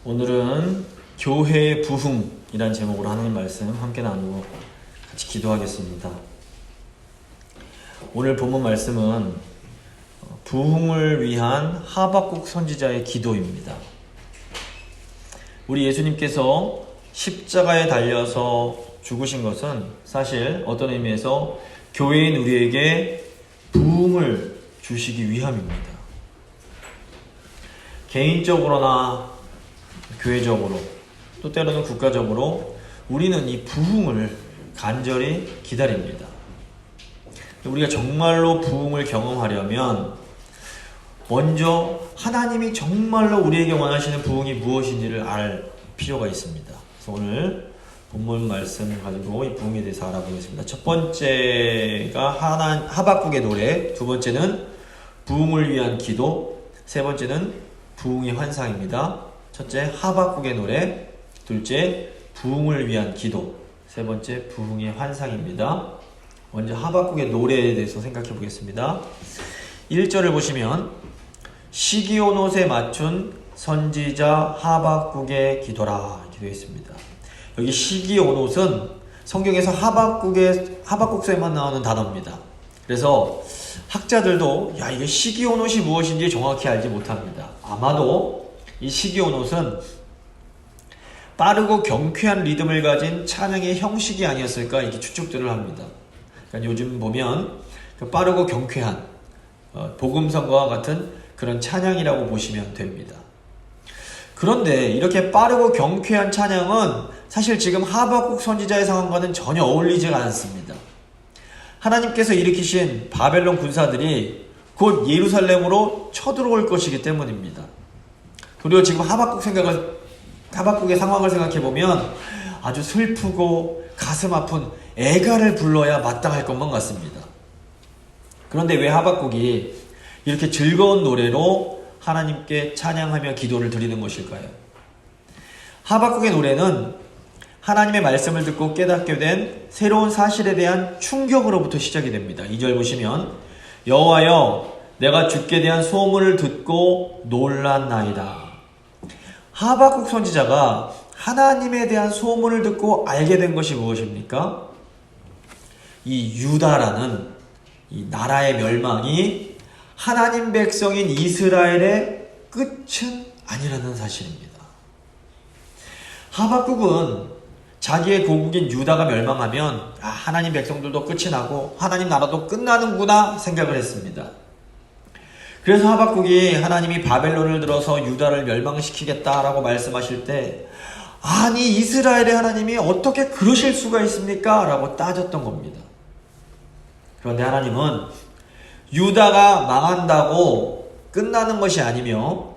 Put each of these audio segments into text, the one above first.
오늘은 교회의 부흥이라는 제목으로 하나님 말씀 함께 나누고 같이 기도하겠습니다. 오늘 본문 말씀은 부흥을 위한 하박국 선지자의 기도입니다. 우리 예수님께서 십자가에 달려서 죽으신 것은 사실 어떤 의미에서 교회인 우리에게 부흥을 주시기 위함입니다. 개인적으로나 교회적으로 또 때로는 국가적으로 우리는 이 부흥을 간절히 기다립니다. 우리가 정말로 부흥을 경험하려면 먼저 하나님이 정말로 우리에게 원하시는 부흥이 무엇인지를 알 필요가 있습니다. 그래서 오늘 본문 말씀 가지고 이 부흥에 대해서 알아보겠습니다. 첫 번째가 하박국의 노래, 두 번째는 부흥을 위한 기도, 세 번째는 부흥의 환상입니다. 첫째, 하박국의 노래, 둘째, 부흥을 위한 기도, 세 번째, 부흥의 환상입니다. 먼저 하박국의 노래에 대해서 생각해 보겠습니다. 1절을 보시면 시기온옷에 맞춘 선지자 하박국의 기도라 이렇게 되어 있습니다. 여기 시기온옷은 성경에서 하박국서에만 나오는 단어입니다. 그래서 학자들도 이게 시기온옷이 무엇인지 정확히 알지 못합니다. 아마도 이 시기온옷은 빠르고 경쾌한 리듬을 가진 찬양의 형식이 아니었을까 이렇게 추측들을 합니다. 그러니까 요즘 보면 빠르고 경쾌한 복음성과 같은 그런 찬양이라고 보시면 됩니다. 그런데 이렇게 빠르고 경쾌한 찬양은 사실 지금 하박국 선지자의 상황과는 전혀 어울리지가 않습니다. 하나님께서 일으키신 바벨론 군사들이 곧 예루살렘으로 쳐들어올 것이기 때문입니다. 그리고 지금 하박국의 상황을 생각해보면 아주 슬프고 가슴 아픈 애가를 불러야 마땅할 것만 같습니다. 그런데 왜 하박국이 이렇게 즐거운 노래로 하나님께 찬양하며 기도를 드리는 것일까요? 하박국의 노래는 하나님의 말씀을 듣고 깨닫게 된 새로운 사실에 대한 충격으로부터 시작이 됩니다. 2절 보시면 여호와여 내가 주께 대한 소문을 듣고 놀랐나이다. 하박국 선지자가 하나님에 대한 소문을 듣고 알게 된 것이 무엇입니까? 이 유다라는 이 나라의 멸망이 하나님 백성인 이스라엘의 끝은 아니라는 사실입니다. 하박국은 자기의 고국인 유다가 멸망하면 하나님 백성들도 끝이 나고 하나님 나라도 끝나는구나 생각을 했습니다. 그래서 하박국이 하나님이 바벨론을 들어서 유다를 멸망시키겠다라고 말씀하실 때 아니 이스라엘의 하나님이 어떻게 그러실 수가 있습니까? 라고 따졌던 겁니다. 그런데 하나님은 유다가 망한다고 끝나는 것이 아니며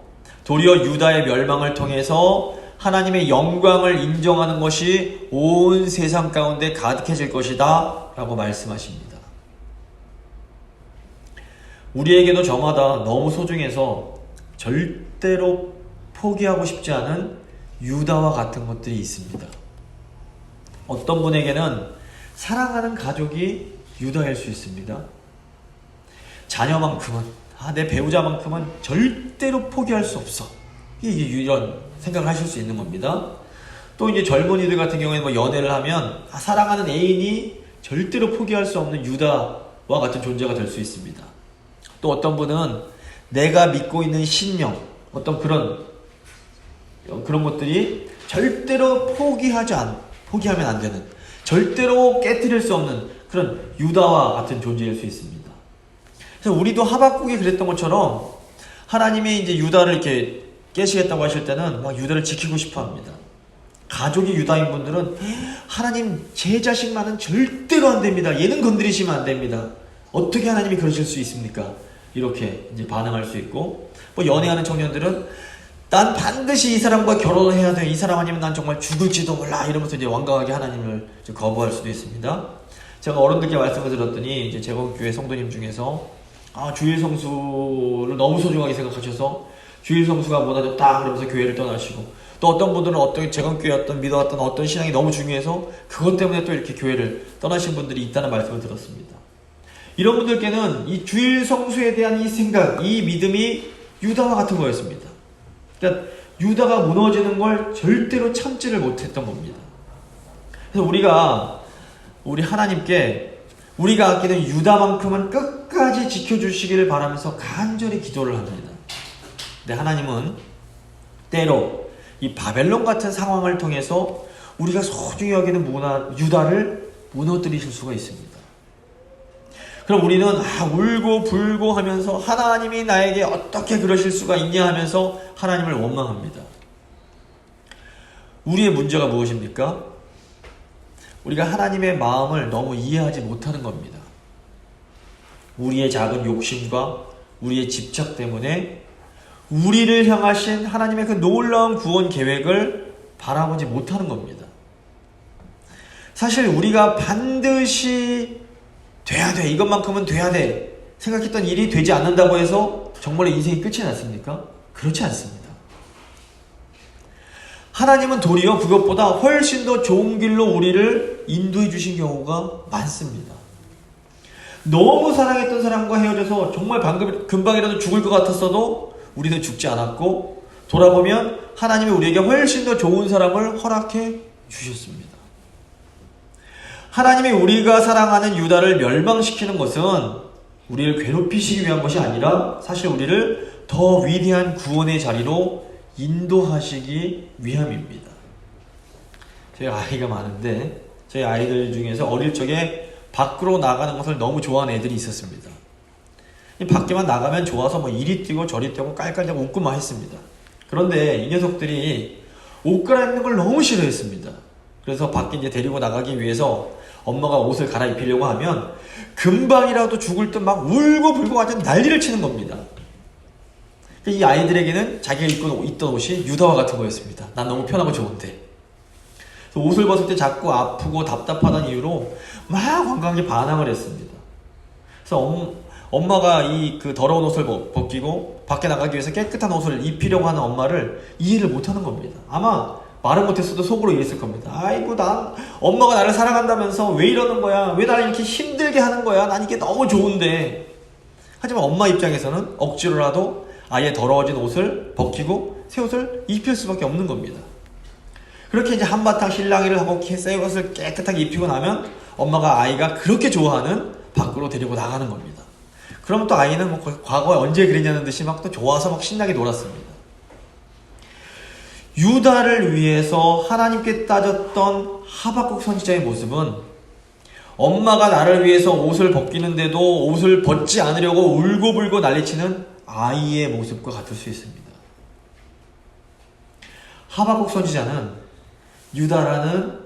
도리어 유다의 멸망을 통해서 하나님의 영광을 인정하는 것이 온 세상 가운데 가득해질 것이다 라고 말씀하십니다. 우리에게도 저마다 너무 소중해서 절대로 포기하고 싶지 않은 유다와 같은 것들이 있습니다. 어떤 분에게는 사랑하는 가족이 유다일 수 있습니다. 자녀만큼은, 내 배우자만큼은 절대로 포기할 수 없어. 이런 생각을 하실 수 있는 겁니다. 또 이제 젊은이들 같은 경우에는 연애를 하면 사랑하는 애인이 절대로 포기할 수 없는 유다와 같은 존재가 될 수 있습니다. 또 어떤 분은 내가 믿고 있는 신령, 어떤 그런 것들이 절대로 포기하면 안 되는, 절대로 깨트릴 수 없는 그런 유다와 같은 존재일 수 있습니다. 그래서 우리도 하박국이 그랬던 것처럼 하나님이 이제 유다를 이렇게 깨시겠다고 하실 때는 유다를 지키고 싶어 합니다. 가족이 유다인 분들은 하나님 제 자식만은 절대로 안 됩니다. 얘는 건드리시면 안 됩니다. 어떻게 하나님이 그러실 수 있습니까? 이렇게 이제 반응할 수 있고, 연애하는 청년들은 난 반드시 이 사람과 결혼을 해야 돼. 이 사람 아니면 난 정말 죽을지도 몰라. 이러면서 이제 완강하게 하나님을 거부할 수도 있습니다. 제가 어른들께 말씀을 들었더니 이제 제공교회 성도님 중에서 주일 성수를 너무 소중하게 생각하셔서 주일 성수가 무너졌다 그러면서 교회를 떠나시고, 또 어떤 분들은 어떤 제공교회 믿어왔던 어떤 신앙이 너무 중요해서 그것 때문에 또 이렇게 교회를 떠나신 분들이 있다는 말씀을 들었습니다. 이런 분들께는 이 주일 성수에 대한 이 생각, 이 믿음이 유다와 같은 거였습니다. 그러니까 유다가 무너지는 걸 절대로 참지를 못했던 겁니다. 그래서 우리 하나님께 우리가 아끼는 유다만큼은 끝까지 지켜주시기를 바라면서 간절히 기도를 합니다. 근데 하나님은 때로 이 바벨론 같은 상황을 통해서 우리가 소중히 여기는 유다를 무너뜨리실 수가 있습니다. 그럼 우리는 울고 불고 하면서 하나님이 나에게 어떻게 그러실 수가 있냐 하면서 하나님을 원망합니다. 우리의 문제가 무엇입니까? 우리가 하나님의 마음을 너무 이해하지 못하는 겁니다. 우리의 작은 욕심과 우리의 집착 때문에 우리를 향하신 하나님의 그 놀라운 구원 계획을 바라보지 못하는 겁니다. 사실 우리가 반드시 돼야 돼, 이것만큼은 돼야 돼 생각했던 일이 되지 않는다고 해서 정말 인생이 끝이 났습니까? 그렇지 않습니다. 하나님은 도리어 그것보다 훨씬 더 좋은 길로 우리를 인도해 주신 경우가 많습니다. 너무 사랑했던 사람과 헤어져서 정말 금방이라도 죽을 것 같았어도 우리는 죽지 않았고, 돌아보면 하나님이 우리에게 훨씬 더 좋은 사람을 허락해 주셨습니다. 하나님이 우리가 사랑하는 유다를 멸망시키는 것은 우리를 괴롭히시기 위한 것이 아니라 사실 우리를 더 위대한 구원의 자리로 인도하시기 위함입니다. 저희 아이가 많은데 저희 아이들 중에서 어릴 적에 밖으로 나가는 것을 너무 좋아하는 애들이 있었습니다. 밖에만 나가면 좋아서 뭐 이리 뛰고 저리 뛰고 깔깔대고 웃고만 했습니다. 그런데 이 녀석들이 옷 갈아입는 걸 너무 싫어했습니다. 그래서 밖에 이제 데리고 나가기 위해서 엄마가 옷을 갈아입히려고 하면 금방이라도 죽을 듯 막 울고 불고 완전 난리를 치는 겁니다. 이 아이들에게는 자기가 입고 있던 옷이 유다와 같은 거였습니다. 난 너무 편하고 좋은데. 그래서 옷을 벗을 때 자꾸 아프고 답답하다는 이유로 막 완강하게 반항을 했습니다. 그래서 엄마가 이 그 더러운 옷을 벗기고 밖에 나가기 위해서 깨끗한 옷을 입히려고 하는 엄마를 이해를 못하는 겁니다. 아마 말은 못했어도 속으로 이랬을 겁니다. 아이고, 엄마가 나를 사랑한다면서 왜 이러는 거야? 왜 나를 이렇게 힘들게 하는 거야? 난 이게 너무 좋은데. 하지만 엄마 입장에서는 억지로라도 아예 더러워진 옷을 벗기고 새 옷을 입힐 수밖에 없는 겁니다. 그렇게 이제 한바탕 실랑이를 하고 새 옷을 깨끗하게 입히고 나면 엄마가 아이가 그렇게 좋아하는 밖으로 데리고 나가는 겁니다. 그럼 또 아이는 뭐 과거에 언제 그랬냐는 듯이 막 또 좋아서 막 신나게 놀았습니다. 유다를 위해서 하나님께 따졌던 하박국 선지자의 모습은 엄마가 나를 위해서 옷을 벗기는데도 옷을 벗지 않으려고 울고불고 난리치는 아이의 모습과 같을 수 있습니다. 하박국 선지자는 유다라는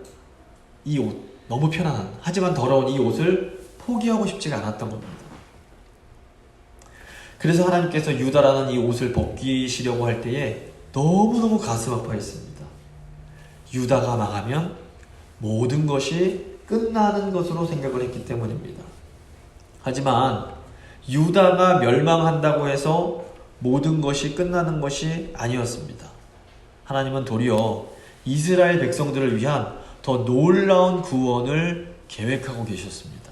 이 옷, 너무 편안한 하지만 더러운 이 옷을 포기하고 싶지가 않았던 겁니다. 그래서 하나님께서 유다라는 이 옷을 벗기시려고 할 때에 너무너무 가슴 아파했습니다. 유다가 망하면 모든 것이 끝나는 것으로 생각을 했기 때문입니다. 하지만 유다가 멸망한다고 해서 모든 것이 끝나는 것이 아니었습니다. 하나님은 도리어 이스라엘 백성들을 위한 더 놀라운 구원을 계획하고 계셨습니다.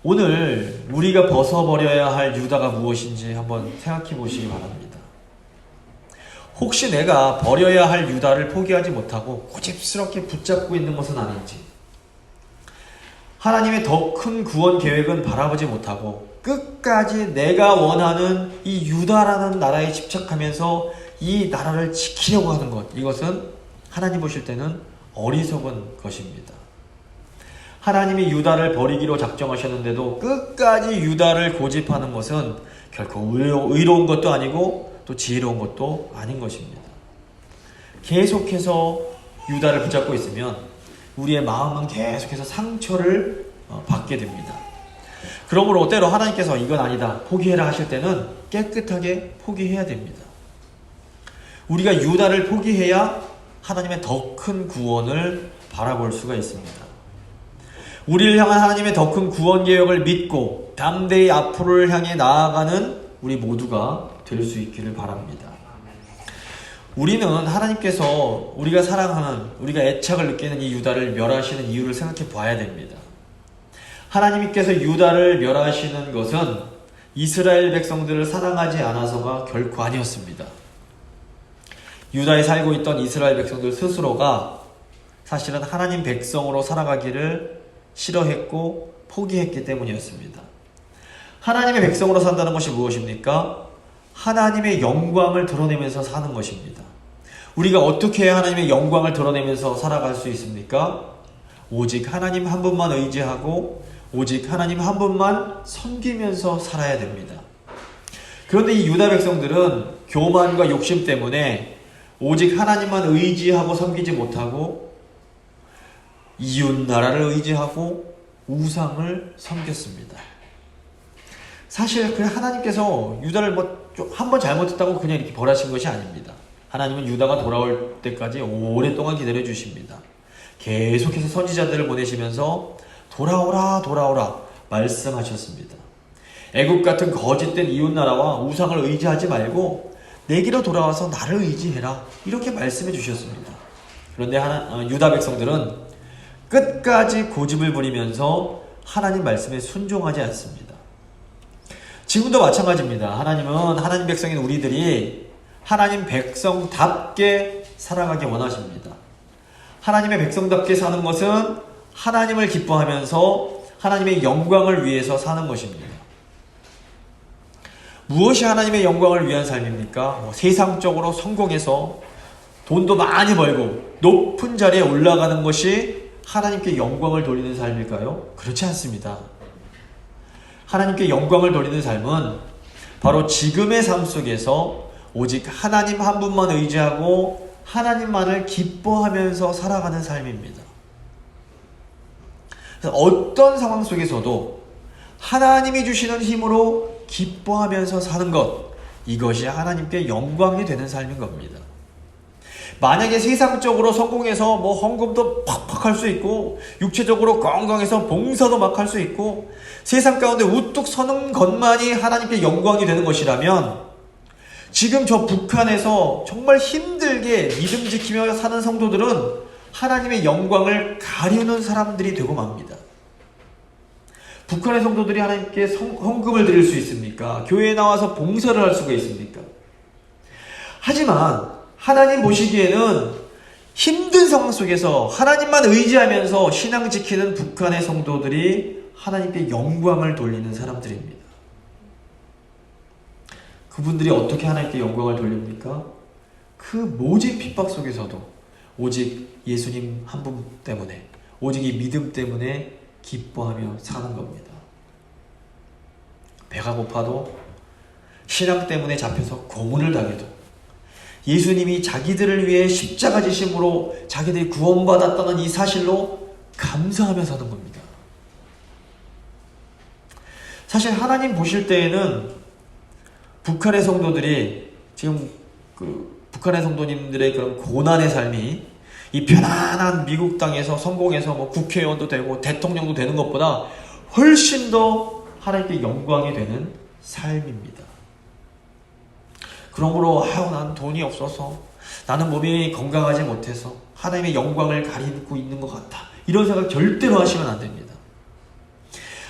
오늘 우리가 벗어버려야 할 유다가 무엇인지 한번 생각해 보시기 바랍니다. 혹시 내가 버려야 할 유다를 포기하지 못하고 고집스럽게 붙잡고 있는 것은 아닌지, 하나님의 더 큰 구원 계획은 바라보지 못하고 끝까지 내가 원하는 이 유다라는 나라에 집착하면서 이 나라를 지키려고 하는 것, 이것은 하나님 보실 때는 어리석은 것입니다. 하나님이 유다를 버리기로 작정하셨는데도 끝까지 유다를 고집하는 것은 결코 의로운 것도 아니고 또 지혜로운 것도 아닌 것입니다. 계속해서 유다를 붙잡고 있으면 우리의 마음은 계속해서 상처를 받게 됩니다. 그러므로 때로 하나님께서 이건 아니다, 포기해라 하실 때는 깨끗하게 포기해야 됩니다. 우리가 유다를 포기해야 하나님의 더 큰 구원을 바라볼 수가 있습니다. 우리를 향한 하나님의 더 큰 구원 계획을 믿고 담대히 앞으로를 향해 나아가는 우리 모두가 될 수 있기를 바랍니다. 우리는 하나님께서 우리가 사랑하는, 우리가 애착을 느끼는 이 유다를 멸하시는 이유를 생각해 봐야 됩니다. 하나님께서 유다를 멸하시는 것은 이스라엘 백성들을 사랑하지 않아서가 결코 아니었습니다. 유다에 살고 있던 이스라엘 백성들 스스로가 사실은 하나님 백성으로 살아가기를 싫어했고 포기했기 때문이었습니다. 하나님의 백성으로 산다는 것이 무엇입니까? 하나님의 영광을 드러내면서 사는 것입니다. 우리가 어떻게 해야 하나님의 영광을 드러내면서 살아갈 수 있습니까? 오직 하나님 한 분만 의지하고 오직 하나님 한 분만 섬기면서 살아야 됩니다. 그런데 이 유다 백성들은 교만과 욕심 때문에 오직 하나님만 의지하고 섬기지 못하고 이웃 나라를 의지하고 우상을 섬겼습니다. 사실 그 하나님께서 유다를 한 번 잘못했다고 그냥 이렇게 벌하신 것이 아닙니다. 하나님은 유다가 돌아올 때까지 오랫동안 기다려 주십니다. 계속해서 선지자들을 보내시면서 돌아오라 돌아오라 말씀하셨습니다. 애굽 같은 거짓된 이웃 나라와 우상을 의지하지 말고 내게로 돌아와서 나를 의지해라 이렇게 말씀해 주셨습니다. 그런데 유다 백성들은 끝까지 고집을 부리면서 하나님 말씀에 순종하지 않습니다. 지금도 마찬가지입니다. 하나님은 하나님 백성인 우리들이 하나님 백성답게 살아가기 원하십니다. 하나님의 백성답게 사는 것은 하나님을 기뻐하면서 하나님의 영광을 위해서 사는 것입니다. 무엇이 하나님의 영광을 위한 삶입니까? 세상적으로 성공해서 돈도 많이 벌고 높은 자리에 올라가는 것이 하나님께 영광을 돌리는 삶일까요? 그렇지 않습니다. 하나님께 영광을 돌리는 삶은 바로 지금의 삶 속에서 오직 하나님 한 분만 의지하고 하나님만을 기뻐하면서 살아가는 삶입니다. 어떤 상황 속에서도 하나님이 주시는 힘으로 기뻐하면서 사는 것, 이것이 하나님께 영광이 되는 삶인 겁니다. 만약에 세상적으로 성공해서 헌금도 팍팍 할 수 있고 육체적으로 건강해서 봉사도 막 할 수 있고 세상 가운데 우뚝 서는 것만이 하나님께 영광이 되는 것이라면 지금 저 북한에서 정말 힘들게 믿음 지키며 사는 성도들은 하나님의 영광을 가리우는 사람들이 되고 맙니다. 북한의 성도들이 하나님께 헌금을 드릴 수 있습니까? 교회에 나와서 봉사를 할 수가 있습니까? 하지만 하나님 보시기에는 힘든 상황 속에서 하나님만 의지하면서 신앙 지키는 북한의 성도들이 하나님께 영광을 돌리는 사람들입니다. 그분들이 어떻게 하나님께 영광을 돌립니까? 그 모진 핍박 속에서도 오직 예수님 한 분 때문에, 오직 이 믿음 때문에 기뻐하며 사는 겁니다. 배가 고파도, 신앙 때문에 잡혀서 고문을 당해도, 예수님이 자기들을 위해 십자가 지심으로 자기들이 구원받았다는 이 사실로 감사하며 사는 겁니다. 사실 하나님 보실 때에는 북한의 성도들이 지금 북한의 성도님들의 그런 고난의 삶이 이 편안한 미국 땅에서 성공해서 국회의원도 되고 대통령도 되는 것보다 훨씬 더 하나님께 영광이 되는 삶입니다. 그러므로 난 돈이 없어서, 나는 몸이 건강하지 못해서 하나님의 영광을 가리고 있는 것 같다, 이런 생각 절대로 하시면 안 됩니다.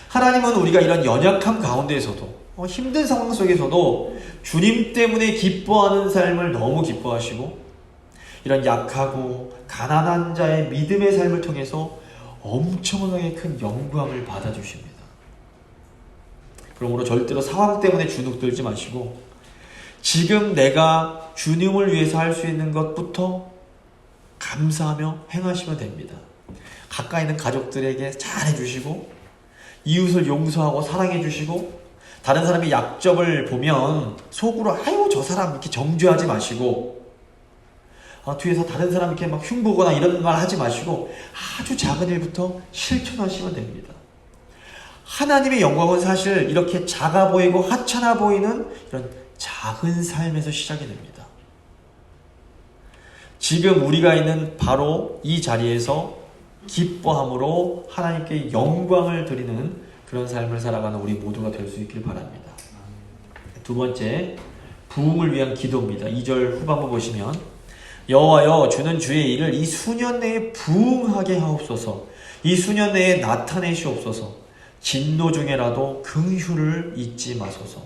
하나님은 우리가 이런 연약함 가운데에서도, 힘든 상황 속에서도 주님 때문에 기뻐하는 삶을 너무 기뻐하시고, 이런 약하고 가난한 자의 믿음의 삶을 통해서 엄청나게 큰 영광을 받아주십니다. 그러므로 절대로 상황 때문에 주눅들지 마시고 지금 내가 주님을 위해서 할 수 있는 것부터 감사하며 행하시면 됩니다. 가까이 있는 가족들에게 잘해주시고, 이웃을 용서하고 사랑해주시고, 다른 사람의 약점을 보면 속으로 아유 저 사람 이렇게 정죄하지 마시고, 뒤에서 다른 사람 이렇게 막 흉보거나 이런 말 하지 마시고 아주 작은 일부터 실천하시면 됩니다. 하나님의 영광은 사실 이렇게 작아 보이고 하찮아 보이는 이런 작은 삶에서 시작이 됩니다. 지금 우리가 있는 바로 이 자리에서 기뻐함으로 하나님께 영광을 드리는 그런 삶을 살아가는 우리 모두가 될 수 있길 바랍니다. 두 번째, 부흥을 위한 기도입니다. 2절 후반부 보시면 여호와여 주는 주의 일을 이 수년 내에 부흥하게 하옵소서. 이 수년 내에 나타내시옵소서. 진노 중에라도 긍휼을 잊지 마소서.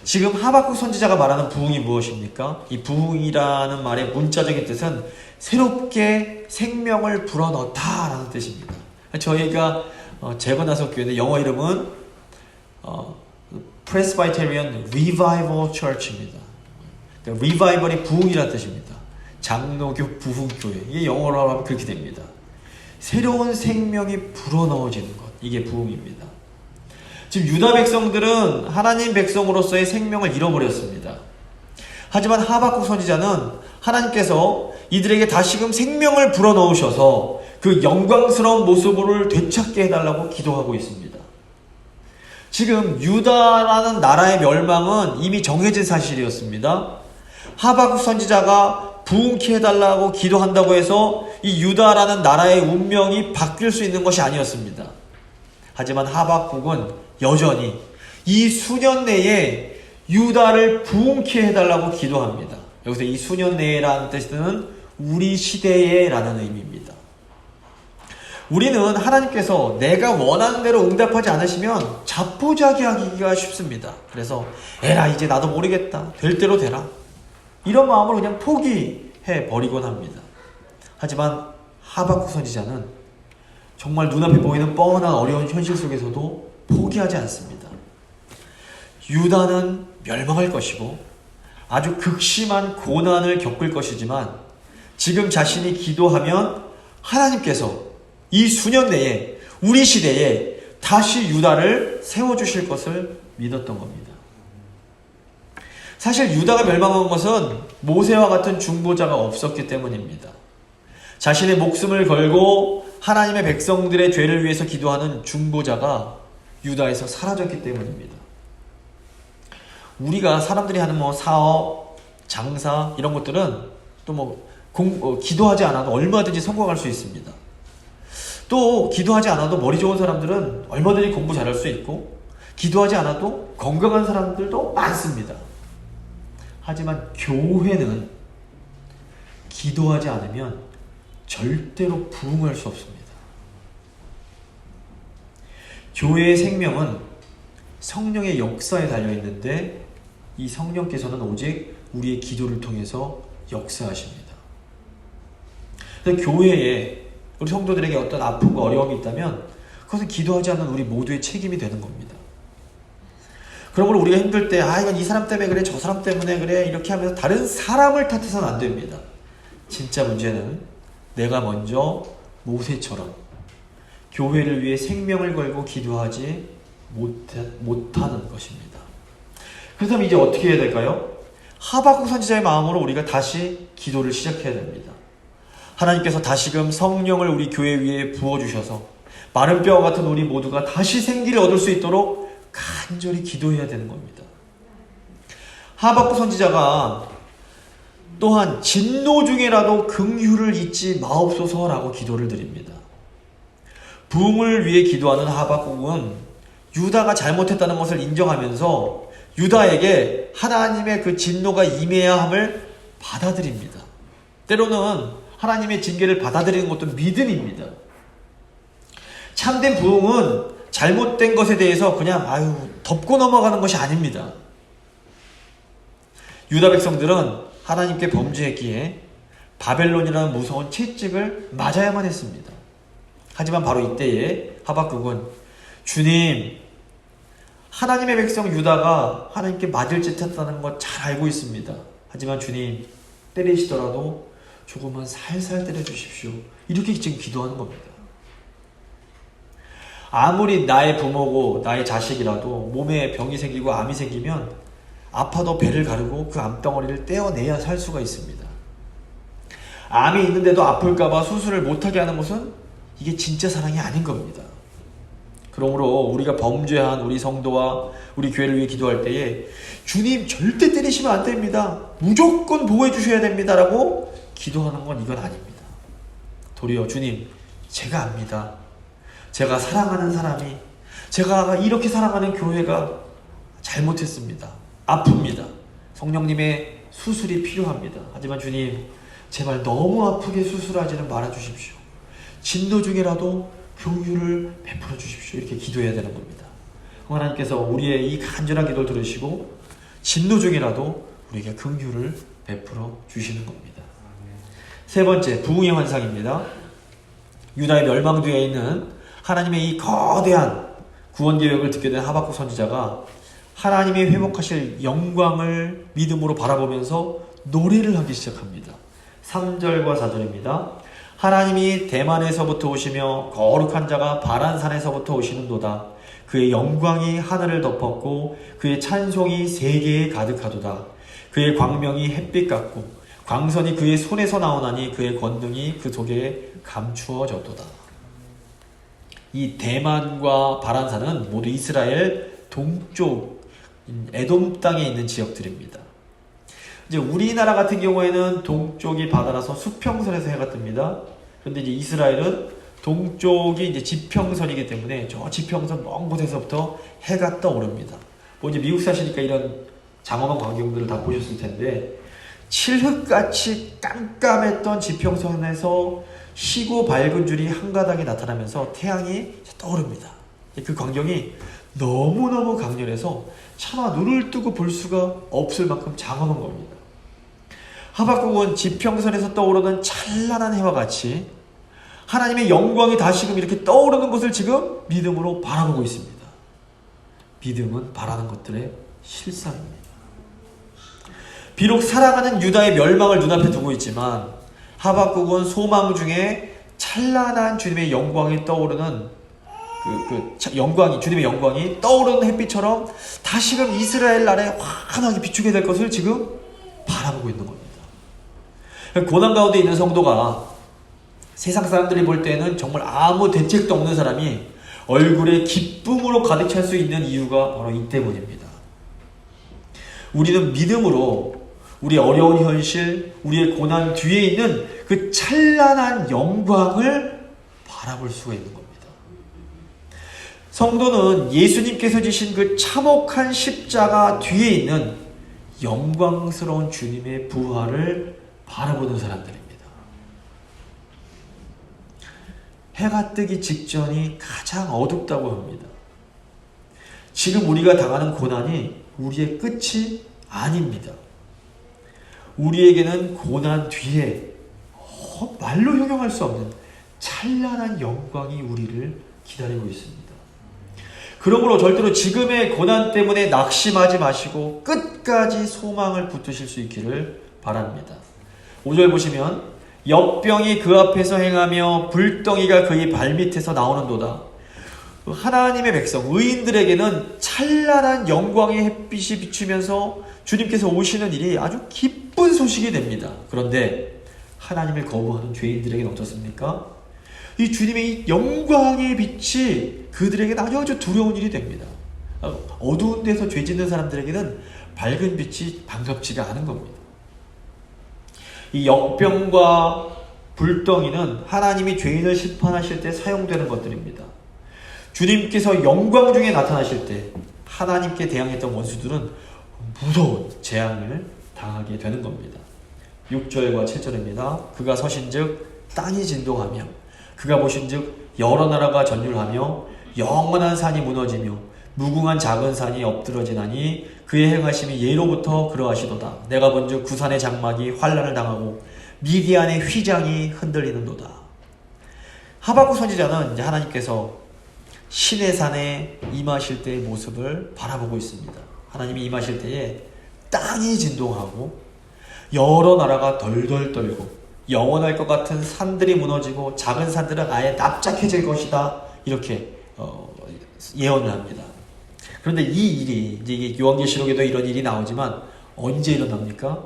지금 하박국 선지자가 말하는 부흥이 무엇입니까? 이 부흥이라는 말의 문자적인 뜻은 새롭게 생명을 불어넣다 라는 뜻입니다. 저희가 재건하석 교회의 영어 이름은 Presbyterian Revival Church입니다. 그러니까 Revival이 부흥이라는 뜻입니다. 장로교 부흥교회. 이게 영어로 하면 그렇게 됩니다. 새로운 생명이 불어넣어지는 것. 이게 부흥입니다. 지금 유다 백성들은 하나님 백성으로서의 생명을 잃어버렸습니다. 하지만 하박국 선지자는 하나님께서 이들에게 다시금 생명을 불어넣으셔서 그 영광스러운 모습을 되찾게 해달라고 기도하고 있습니다. 지금 유다라는 나라의 멸망은 이미 정해진 사실이었습니다. 하박국 선지자가 부흥케 해달라고 기도한다고 해서 이 유다라는 나라의 운명이 바뀔 수 있는 것이 아니었습니다. 하지만 하박국은 여전히 이 수년 내에 유다를 부흥케 해달라고 기도합니다. 여기서 이 수년 내라는 뜻은 우리 시대에 라는 의미입니다. 우리는 하나님께서 내가 원하는 대로 응답하지 않으시면 자포자기하기가 쉽습니다. 그래서 에라 이제 나도 모르겠다. 될 대로 되라. 이런 마음으로 그냥 포기해 버리곤 합니다. 하지만 하박국 선지자는 정말 눈앞에 보이는 뻔한 어려운 현실 속에서도 포기하지 않습니다. 유다는 멸망할 것이고 아주 극심한 고난을 겪을 것이지만 지금 자신이 기도하면 하나님께서 이 수년 내에 우리 시대에 다시 유다를 세워주실 것을 믿었던 겁니다. 사실 유다가 멸망한 것은 모세와 같은 중보자가 없었기 때문입니다. 자신의 목숨을 걸고 하나님의 백성들의 죄를 위해서 기도하는 중보자가 유다에서 사라졌기 때문입니다. 우리가 사람들이 하는 사업, 장사 이런 것들은 또 기도하지 않아도 얼마든지 성공할 수 있습니다. 또 기도하지 않아도 머리 좋은 사람들은 얼마든지 공부 잘할 수 있고 기도하지 않아도 건강한 사람들도 많습니다. 하지만 교회는 기도하지 않으면 절대로 부흥할 수 없습니다. 교회의 생명은 성령의 역사에 달려있는데 이 성령께서는 오직 우리의 기도를 통해서 역사하십니다. 그래서 교회에 우리 성도들에게 어떤 아픔과 어려움이 있다면 그것은 기도하지 않는 우리 모두의 책임이 되는 겁니다. 그러므로 우리가 힘들 때 이건 이 사람 때문에 그래 저 사람 때문에 그래 이렇게 하면서 다른 사람을 탓해서는 안 됩니다. 진짜 문제는 내가 먼저 모세처럼 교회를 위해 생명을 걸고 기도하지 못하는 것입니다. 그렇다면 이제 어떻게 해야 될까요? 하박국 선지자의 마음으로 우리가 다시 기도를 시작해야 됩니다. 하나님께서 다시금 성령을 우리 교회 위에 부어주셔서 마른 뼈와 같은 우리 모두가 다시 생기를 얻을 수 있도록 간절히 기도해야 되는 겁니다. 하박국 선지자가 또한 진노 중에라도 긍휼을 잊지 마옵소서라고 기도를 드립니다. 부흥을 위해 기도하는 하박국은 유다가 잘못했다는 것을 인정하면서 유다에게 하나님의 그 진노가 임해야 함을 받아들입니다. 때로는 하나님의 징계를 받아들이는 것도 믿음입니다. 참된 부흥은 잘못된 것에 대해서 그냥 덮고 넘어가는 것이 아닙니다. 유다 백성들은 하나님께 범죄했기에 바벨론이라는 무서운 채찍을 맞아야만 했습니다. 하지만 바로 이때에 하박국은 주님, 하나님의 백성 유다가 하나님께 맞을 짓 했다는 것 잘 알고 있습니다. 하지만 주님, 때리시더라도 조금만 살살 때려주십시오. 이렇게 지금 기도하는 겁니다. 아무리 나의 부모고 나의 자식이라도 몸에 병이 생기고 암이 생기면 아파도 배를 가르고 그 암덩어리를 떼어내야 살 수가 있습니다. 암이 있는데도 아플까봐 수술을 못하게 하는 것은 이게 진짜 사랑이 아닌 겁니다. 그러므로 우리가 범죄한 우리 성도와 우리 교회를 위해 기도할 때에 주님 절대 때리시면 안 됩니다. 무조건 보호해 주셔야 됩니다. 라고 기도하는 건 이건 아닙니다. 도리어 주님, 제가 압니다. 제가 사랑하는 사람이, 제가 이렇게 사랑하는 교회가 잘못했습니다. 아픕니다. 성령님의 수술이 필요합니다. 하지만 주님, 제발 너무 아프게 수술하지는 말아주십시오. 진도 중에라도 긍휼을 베풀어 주십시오. 이렇게 기도해야 되는 겁니다. 하나님께서 우리의 이 간절한 기도를 들으시고 진노 중이라도 우리에게 긍휼을 베풀어 주시는 겁니다. 세 번째, 부흥의 환상입니다. 유다의 멸망 뒤에 있는 하나님의 이 거대한 구원 계획을 듣게 된 하박국 선지자가 하나님이 회복하실 영광을 믿음으로 바라보면서 노래를 하기 시작합니다. 3절과 4절입니다. 하나님이 대만에서부터 오시며 거룩한 자가 바란산에서부터 오시는도다. 그의 영광이 하늘을 덮었고 그의 찬송이 세계에 가득하도다. 그의 광명이 햇빛 같고 광선이 그의 손에서 나오나니 그의 권능이 그 속에 감추어졌도다. 이 대만과 바란산은 모두 이스라엘 동쪽 에돔 땅에 있는 지역들입니다. 이제 우리나라 같은 경우에는 동쪽이 바다라서 수평선에서 해가 뜹니다. 그런데 이제 이스라엘은 동쪽이 이제 지평선이기 때문에 저 지평선 먼 곳에서부터 해가 떠오릅니다. 뭐 이제 미국 사시니까 이런 장엄한 광경들을 다 보셨을 텐데, 칠흑같이 깜깜했던 지평선에서 희고 밝은 줄이 한가닥에 나타나면서 태양이 떠오릅니다. 그 광경이 너무너무 강렬해서 차마 눈을 뜨고 볼 수가 없을 만큼 장엄한 겁니다. 하박국은 지평선에서 떠오르는 찬란한 해와 같이 하나님의 영광이 다시금 이렇게 떠오르는 것을 지금 믿음으로 바라보고 있습니다. 믿음은 바라는 것들의 실상입니다. 비록 살아가는 유다의 멸망을 눈앞에 두고 있지만 하박국은 소망 중에 찬란한 주님의 영광이 떠오르는 주님의 영광이 떠오르는 햇빛처럼 다시금 이스라엘 나라에 환하게 비추게 될 것을 지금 바라보고 있는 겁니다. 고난 가운데 있는 성도가 세상 사람들이 볼 때는 정말 아무 대책도 없는 사람이 얼굴에 기쁨으로 가득 찰 수 있는 이유가 바로 이 때문입니다. 우리는 믿음으로 우리의 어려운 현실, 우리의 고난 뒤에 있는 그 찬란한 영광을 바라볼 수가 있는 겁니다. 성도는 예수님께서 지신 그 참혹한 십자가 뒤에 있는 영광스러운 주님의 부활을 바라보는 사람들입니다. 해가 뜨기 직전이 가장 어둡다고 합니다. 지금 우리가 당하는 고난이 우리의 끝이 아닙니다. 우리에게는 고난 뒤에 말로 형용할 수 없는 찬란한 영광이 우리를 기다리고 있습니다. 그러므로 절대로 지금의 고난 때문에 낙심하지 마시고 끝까지 소망을 붙드실 수 있기를 바랍니다. 5절 보시면 역병이 그 앞에서 행하며 불덩이가 그의 발밑에서 나오는도다. 하나님의 백성, 의인들에게는 찬란한 영광의 햇빛이 비추면서 주님께서 오시는 일이 아주 기쁜 소식이 됩니다. 그런데 하나님을 거부하는 죄인들에게는 어떻습니까? 이 주님의 이 영광의 빛이 그들에게는 아주 두려운 일이 됩니다. 어두운 데서 죄 짓는 사람들에게는 밝은 빛이 반갑지가 않은 겁니다. 이 역병과 불덩이는 하나님이 죄인을 심판하실 때 사용되는 것들입니다. 주님께서 영광 중에 나타나실 때 하나님께 대항했던 원수들은 무서운 재앙을 당하게 되는 겁니다. 6절과 7절입니다. 그가 서신즉 땅이 진동하며 그가 보신즉 여러 나라가 전율하며 영원한 산이 무너지며 무궁한 작은 산이 엎드러지나니 그의 행하심이 예로부터 그러하시도다. 내가 본즉 구산의 장막이 환란을 당하고 미디안의 휘장이 흔들리는도다. 하박국 선지자는 이제 하나님께서 신의 산에 임하실 때의 모습을 바라보고 있습니다. 하나님이 임하실 때에 땅이 진동하고 여러 나라가 덜덜 떨고 영원할 것 같은 산들이 무너지고 작은 산들은 아예 납작해질 것이다. 이렇게 예언을 합니다. 그런데 이 일이 이제 요한계시록에도 이런 일이 나오지만 언제 일어납니까?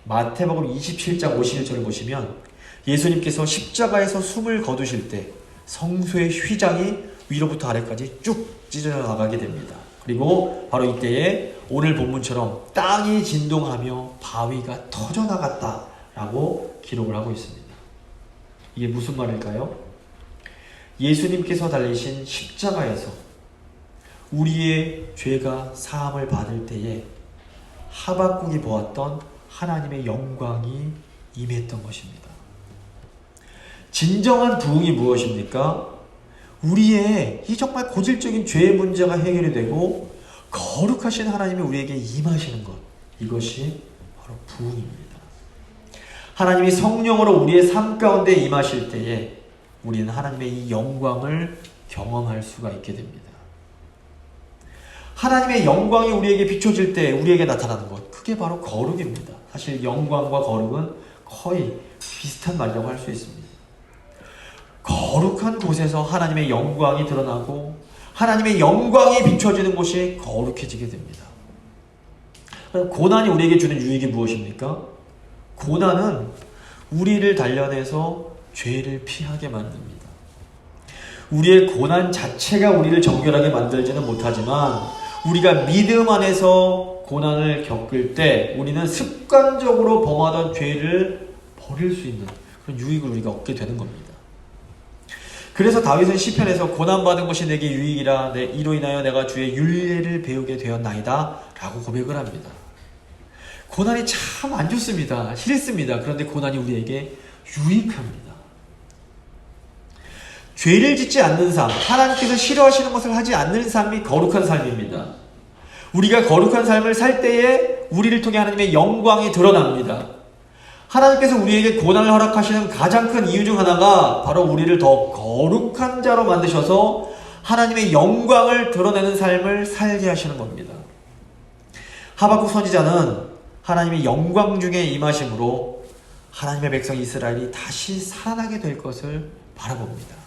마태복음 27장 51절을 보시면 예수님께서 십자가에서 숨을 거두실 때 성소의 휘장이 위로부터 아래까지 쭉 찢어져 나가게 됩니다. 그리고 바로 이때에 오늘 본문처럼 땅이 진동하며 바위가 터져나갔다라고 기록을 하고 있습니다. 이게 무슨 말일까요? 예수님께서 달리신 십자가에서 우리의 죄가 사함을 받을 때에 하박국이 보았던 하나님의 영광이 임했던 것입니다. 진정한 부흥이 무엇입니까? 우리의 이 정말 고질적인 죄의 문제가 해결이 되고 거룩하신 하나님이 우리에게 임하시는 것, 이것이 바로 부흥입니다. 하나님이 성령으로 우리의 삶 가운데 임하실 때에 우리는 하나님의 이 영광을 경험할 수가 있게 됩니다. 하나님의 영광이 우리에게 비춰질 때 우리에게 나타나는 것, 그게 바로 거룩입니다. 사실 영광과 거룩은 거의 비슷한 말이라고 할 수 있습니다. 거룩한 곳에서 하나님의 영광이 드러나고 하나님의 영광이 비춰지는 곳이 거룩해지게 됩니다. 고난이 우리에게 주는 유익이 무엇입니까? 고난은 우리를 단련해서 죄를 피하게 만듭니다. 우리의 고난 자체가 우리를 정결하게 만들지는 못하지만 우리가 믿음 안에서 고난을 겪을 때 우리는 습관적으로 범하던 죄를 버릴 수 있는 그런 유익을 우리가 얻게 되는 겁니다. 그래서 다윗은 시편에서 고난받은 것이 내게 유익이라 이로 인하여 내가 주의 율례를 배우게 되었나이다 라고 고백을 합니다. 고난이 참 안 좋습니다. 싫습니다. 그런데 고난이 우리에게 유익합니다. 죄를 짓지 않는 삶, 하나님께서 싫어하시는 것을 하지 않는 삶이 거룩한 삶입니다. 우리가 거룩한 삶을 살 때에 우리를 통해 하나님의 영광이 드러납니다. 하나님께서 우리에게 고난을 허락하시는 가장 큰 이유 중 하나가 바로 우리를 더 거룩한 자로 만드셔서 하나님의 영광을 드러내는 삶을 살게 하시는 겁니다. 하박국 선지자는 하나님의 영광 중에 임하심으로 하나님의 백성 이스라엘이 다시 살아나게 될 것을 바라봅니다.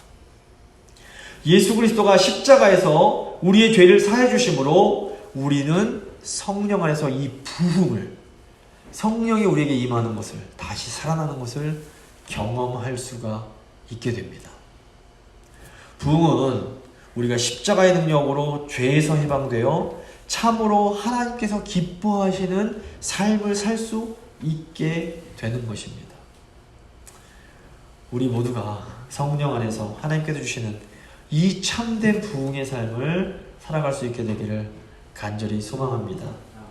예수 그리스도가 십자가에서 우리의 죄를 사해 주심으로 우리는 성령 안에서 이 부흥을, 성령이 우리에게 임하는 것을, 다시 살아나는 것을 경험할 수가 있게 됩니다. 부흥은 우리가 십자가의 능력으로 죄에서 해방되어 참으로 하나님께서 기뻐하시는 삶을 살 수 있게 되는 것입니다. 우리 모두가 성령 안에서 하나님께서 주시는 이 참된 부흥의 삶을 살아갈 수 있게 되기를 간절히 소망합니다.